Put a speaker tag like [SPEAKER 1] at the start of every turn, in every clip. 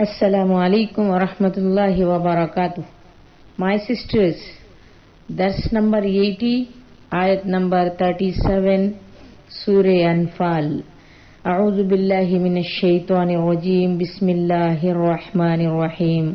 [SPEAKER 1] Assalamu alaikum wa rahmatullahi wa barakatuh. My sisters, Dars number 80, Ayat number 37, Surah Anfal. A'udhu billahi minash shaitanir rajim. Bismillahir rahmanir rahim.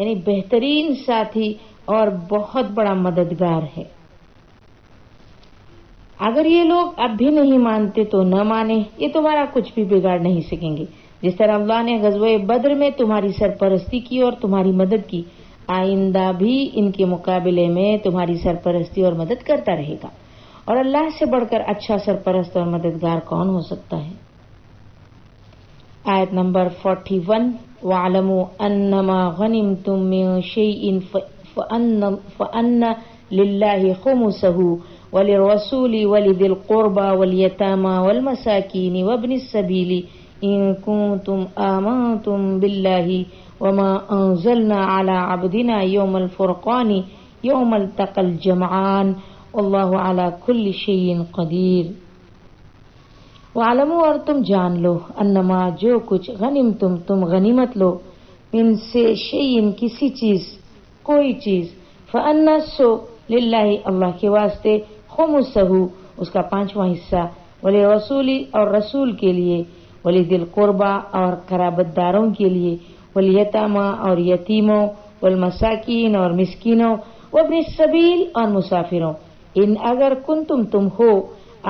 [SPEAKER 1] یعنی بہترین ساتھی اور بہت بڑا مددگار ہے۔ اگر یہ لوگ اب بھی نہیں مانتے تو نہ مانے، یہ تمہارا کچھ بھی بگاڑ نہیں سکیں گے۔ جس طرح اللہ نے غزوہ بدر میں تمہاری سرپرستی کی اور تمہاری مدد کی، آئندہ بھی ان کے مقابلے میں تمہاری سرپرستی اور مدد کرتا رہے گا، اور اللہ سے بڑھ کر اچھا سرپرست اور مددگار کون ہو سکتا ہے؟ آیت نمبر 41 وَاعْلَمُوا أَنَّمَا غَنِمْتُم مِّن شَيْءٍ فَأَنَّ لِلَّهِ خُمُسَهُ وَلِلرَّسُولِ وَلِذِي الْقُرْبَى وَالْيَتَامَى وَالْمَسَاكِينِ وَابْنِ السَّبِيلِ إِن كُنتُمْ آمَنتُم بِاللَّهِ وَمَا أَنزَلْنَا عَلَى عَبْدِنَا يَوْمَ الْفُرْقَانِ يَوْمَ الْتَقَى الْجَمْعَانِ وَاللَّهُ عَلَى كُلِّ شَيْءٍ قَدِيرٌ۔ وَعَلَمُوا، اور تم جان لو، انما جو کچھ غنیمتم تم غنیمت لو، من سے شیئن کسی چیز، کوئی چیز، فَأَنَّ سو للہ اللہ کے واسطے، خمسہ اس کا 5واں حصہ، ولرسول اور رسول کے لیے، ولذی القربى اور قرابت داروں کے لیے، والیتامى اور یتیموں، والمساکین اور مسکینوں، وابن السبیل اور مسافروں، ان اگر کنتم تم ہو،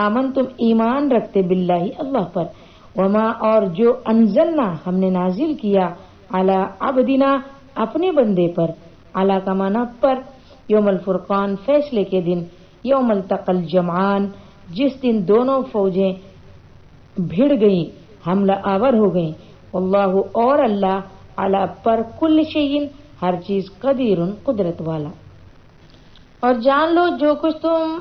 [SPEAKER 1] آمن تم ایمان رکھتے باللہ اللہ پر، وما اور جو انزلنا ہم نے نازل کیا، علی عبدنا اپنے بندے پر، علی کا معنی پر، یوم الفرقان فیصلے کے دن، یوم التقى الجمعان جس دن دونوں فوجیں بھڑ گئیں، حملہ آور ہو گئیں، واللہ اور اللہ علی پر کل شیء ہر چیز قدیر قدرت والا۔ اور جان لو جو کچھ تم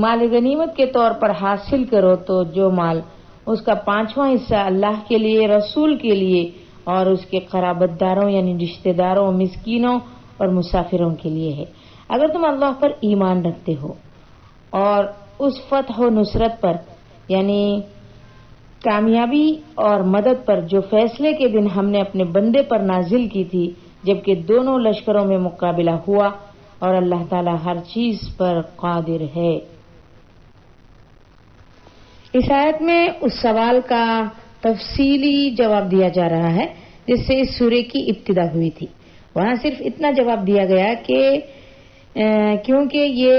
[SPEAKER 1] مال غنیمت کے طور پر حاصل کرو تو جو مال اس کا 5واں حصہ اللہ کے لیے، رسول کے لیے اور اس کے قرابت داروں یعنی رشتہ داروں، مسکینوں اور مسافروں کے لیے ہے۔ اگر تم اللہ پر ایمان رکھتے ہو اور اس فتح و نصرت پر یعنی کامیابی اور مدد پر جو فیصلے کے دن ہم نے اپنے بندے پر نازل کی تھی، جبکہ دونوں لشکروں میں مقابلہ ہوا، اور اللہ تعالی ہر چیز پر قادر ہے۔ اس آیت میں اس سوال کا تفصیلی جواب دیا جا رہا ہے جس سے اس سورے کی ابتدا ہوئی تھی۔ وہاں صرف اتنا جواب دیا گیا کہ کیونکہ یہ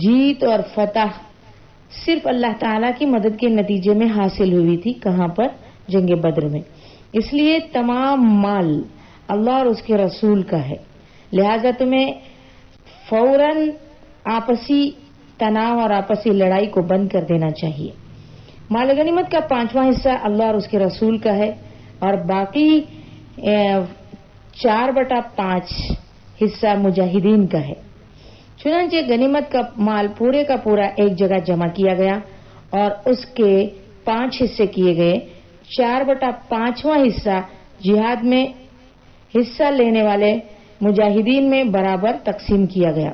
[SPEAKER 1] جیت اور فتح صرف اللہ تعالیٰ کی مدد کے نتیجے میں حاصل ہوئی تھی۔ کہاں پر؟ جنگ بدر میں۔ اس لیے تمام مال اللہ اور اس کے رسول کا ہے، لہذا تمہیں فوراً آپسی تناؤ اور آپسی لڑائی کو بند کر دینا چاہیے۔ مال غنیمت کا 5واں حصہ اللہ اور اس کے رسول کا ہے، اور باقی 4/5 حصہ مجاہدین کا ہے۔ چنانچہ غنیمت کا مال پورے کا پورا ایک جگہ جمع کیا گیا اور اس کے 5 حصے کیے گئے۔ 4/5واں حصہ جہاد میں حصہ لینے والے مجاہدین میں برابر تقسیم کیا گیا۔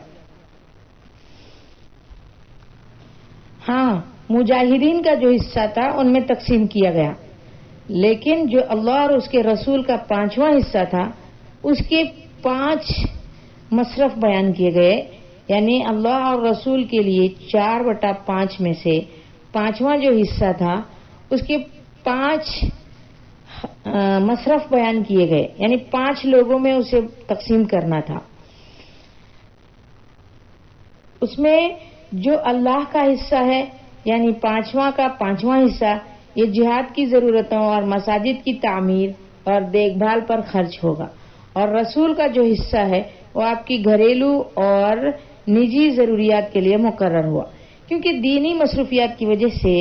[SPEAKER 1] ہاں، مجاہدین کا جو حصہ تھا ان میں تقسیم کیا گیا، لیکن جو اللہ اور اس کے رسول کا 5واں حصہ تھا اس کے 5 مصرف بیان کیے گئے، یعنی اللہ اور رسول کے لیے 4/5 میں سے 5واں جو حصہ تھا اس کے 5 مصرف بیان کیے گئے، یعنی 5 لوگوں میں اسے تقسیم کرنا تھا۔ اس میں جو اللہ کا حصہ ہے یعنی 5واں کا 5واں حصہ یہ جہاد کی ضرورتوں اور مساجد کی تعمیر اور دیکھ بھال پر خرچ ہوگا، اور رسول کا جو حصہ ہے وہ آپ کی گھریلو اور نجی ضروریات کے لیے مقرر ہوا، کیونکہ دینی مصروفیات کی وجہ سے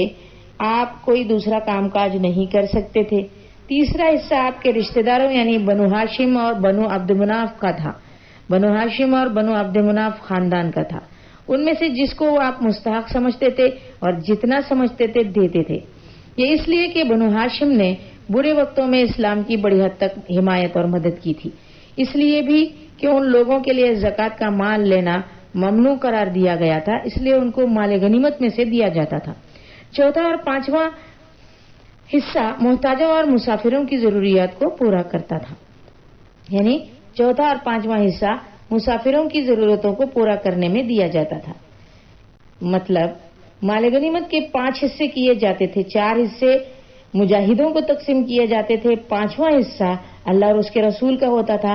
[SPEAKER 1] آپ کوئی دوسرا کام کاج نہیں کر سکتے تھے۔ تیسرا حصہ آپ کے رشتہ داروں یعنی بنو ہاشم اور بنو عبد مناف کا تھا۔ بنو ہاشم اور بنو عبد مناف خاندان کا تھا، ان میں سے جس کو آپ مستحق سمجھتے تھے اور جتنا سمجھتے تھے دیتے تھے۔ یہ اس لیے کہ بنو ہاشم نے برے وقتوں میں اسلام کی بڑی حد تک حمایت اور مدد کی تھی، اس لیے بھی کہ ان لوگوں کے لیے زکوٰۃ کا مال لینا ممنوع قرار دیا گیا تھا، اس لیے ان کو مال غنیمت میں سے دیا جاتا تھا۔ چوتھا اور 5واں حصہ محتاجوں اور مسافروں کی ضروریات کو پورا کرتا تھا، یعنی چوتھا اور 5واں حصہ مسافروں کی ضرورتوں کو پورا کرنے میں دیا جاتا تھا۔ مطلب مال غنیمت کے 5 حصے کیے جاتے تھے، 4 حصے مجاہدوں کو تقسیم کیے جاتے تھے، 5واں حصہ اللہ اور اس کے رسول کا ہوتا تھا،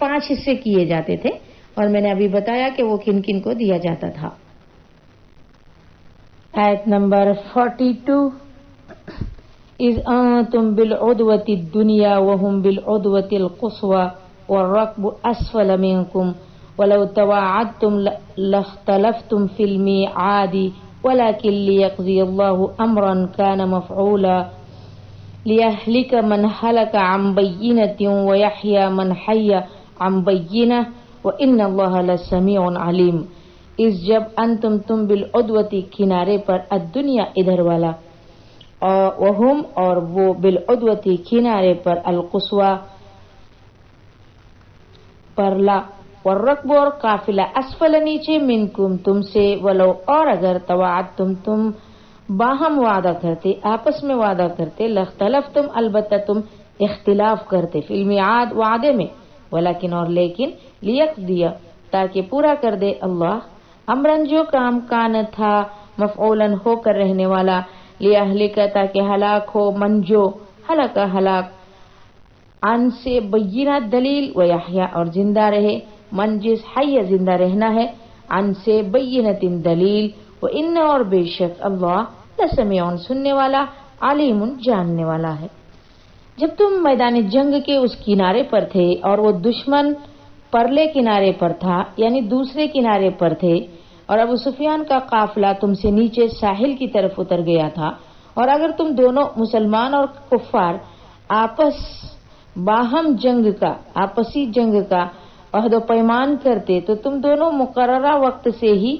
[SPEAKER 1] 5 حصے کیے جاتے تھے اور میں نے ابھی بتایا کہ وہ کن کن کو دیا جاتا تھا. آیت نمبر 42 اذ انتم بالعدوة الدنيا وهم بالعدوة القصوى والركب اسفل منكم ولو تواعدتم لاختلفتم في الميعاد ولكن ليقضي الله امرا كان مفعولا ليهلك من هلك عن بينة ويحيى من حي عن بينة وان اللہ لسمیع علیم. اس جب انتم تم بالعدوتی کنارے پر الدنیا ادھر والا وہم اور وہ بالعدوتی کنارے پر القصوى پرلا والرکب اور قافلہ اسفل نیچے منکم تم سے ولو اور اگر تواعدتم تم باہم وعدہ کرتے آپس میں وعدہ کرتے لاختلفتم البتہ تم اختلاف کرتے فی المیعاد وعدے میں ولیکن اور لیکن لیقضی تاکہ پورا کر دے اللہ امرن جو کام کان تھا مفعولاً ہو کر رہنے والا لیہلک تاکہ ہلاک ہو من جو ہلاک ہلاک ان سے بینہ دلیل و یحییٰ اور زندہ رہے من جس حی زندہ رہنا ہے ان سے بینۃ دلیل و ان اور بے شک اللہ لسمیع سننے والا علیم جاننے والا ہے. جب تم میدان جنگ کے اس کنارے پر تھے اور وہ دشمن پرلے کنارے پر تھا یعنی دوسرے کنارے پر تھے اور ابو سفیان کا قافلہ تم سے نیچے ساحل کی طرف اتر گیا تھا اور اگر تم دونوں مسلمان اور کفار آپسی جنگ کا عہد و پیمان کرتے تو تم دونوں مقررہ وقت سے ہی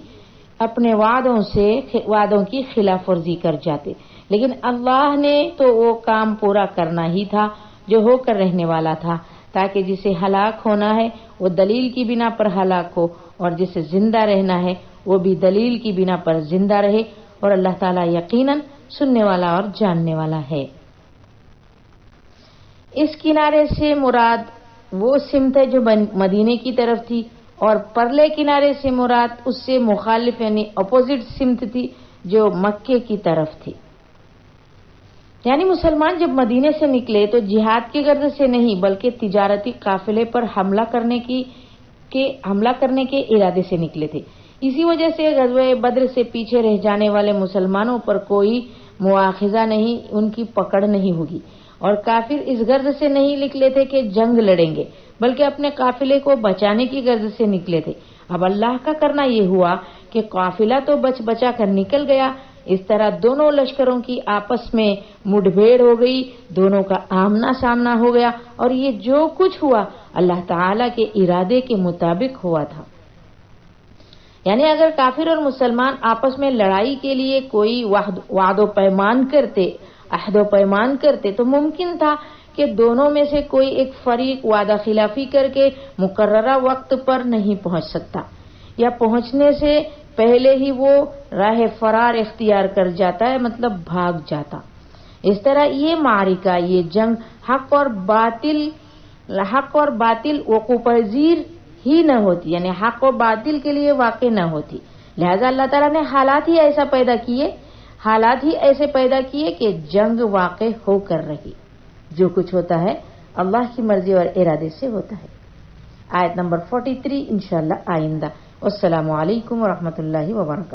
[SPEAKER 1] اپنے وعدوں کی خلاف ورزی کر جاتے لیکن اللہ نے تو وہ کام پورا کرنا ہی تھا جو ہو کر رہنے والا تھا تاکہ جسے ہلاک ہونا ہے وہ دلیل کی بنا پر ہلاک ہو اور جسے زندہ رہنا ہے وہ بھی دلیل کی بنا پر زندہ رہے اور اللہ تعالیٰ یقیناً سننے والا اور جاننے والا ہے. اس کنارے سے مراد وہ سمت ہے جو مدینے کی طرف تھی اور پرلے کنارے سے مراد اس سے مخالف یعنی اپوزٹ سمت تھی جو مکے کی طرف تھی. یعنی مسلمان جب مدینے سے نکلے تو جہاد کی غرض سے نہیں بلکہ تجارتی قافلے پر حملہ کرنے کے ارادے سے نکلے تھے. اسی وجہ سے غزوہ بدر سے پیچھے رہ جانے والے مسلمانوں پر کوئی مواخذہ نہیں ان کی پکڑ نہیں ہوگی اور کافر اس غرض سے نہیں نکلے تھے کہ جنگ لڑیں گے بلکہ اپنے قافلے کو بچانے کی غرض سے نکلے تھے. اب اللہ کا کرنا یہ ہوا کہ قافلہ تو بچا کر نکل گیا. اس طرح دونوں لشکروں کی آپس میں مڈ بھیڑ ہو گئی دونوں کا آمنا سامنا ہو گیا اور یہ جو کچھ ہوا اللہ تعالی کے ارادے کے مطابق ہوا تھا. یعنی اگر کافر اور مسلمان آپس میں لڑائی کے لیے کوئی وعد و پیمان کرتے عہد و پیمان کرتے تو ممکن تھا کہ دونوں میں سے کوئی ایک فریق وعدہ خلافی کر کے مقررہ وقت پر نہیں پہنچ سکتا یا پہنچنے سے پہلے ہی وہ راہ فرار اختیار کر جاتا ہے مطلب بھاگ جاتا. اس طرح یہ معرکہ یہ جنگ حق اور باطل وقوع پذیر ہی نہ ہوتی یعنی حق و باطل کے لیے واقع نہ ہوتی. لہذا اللہ تعالیٰ نے حالات ہی ایسے پیدا کیے کہ جنگ واقع ہو کر رہی. جو کچھ ہوتا ہے اللہ کی مرضی اور ارادے سے ہوتا ہے. آیت نمبر 43 انشاءاللہ آئندہ. والسلام علیکم ورحمۃ اللہ وبرکاتہ.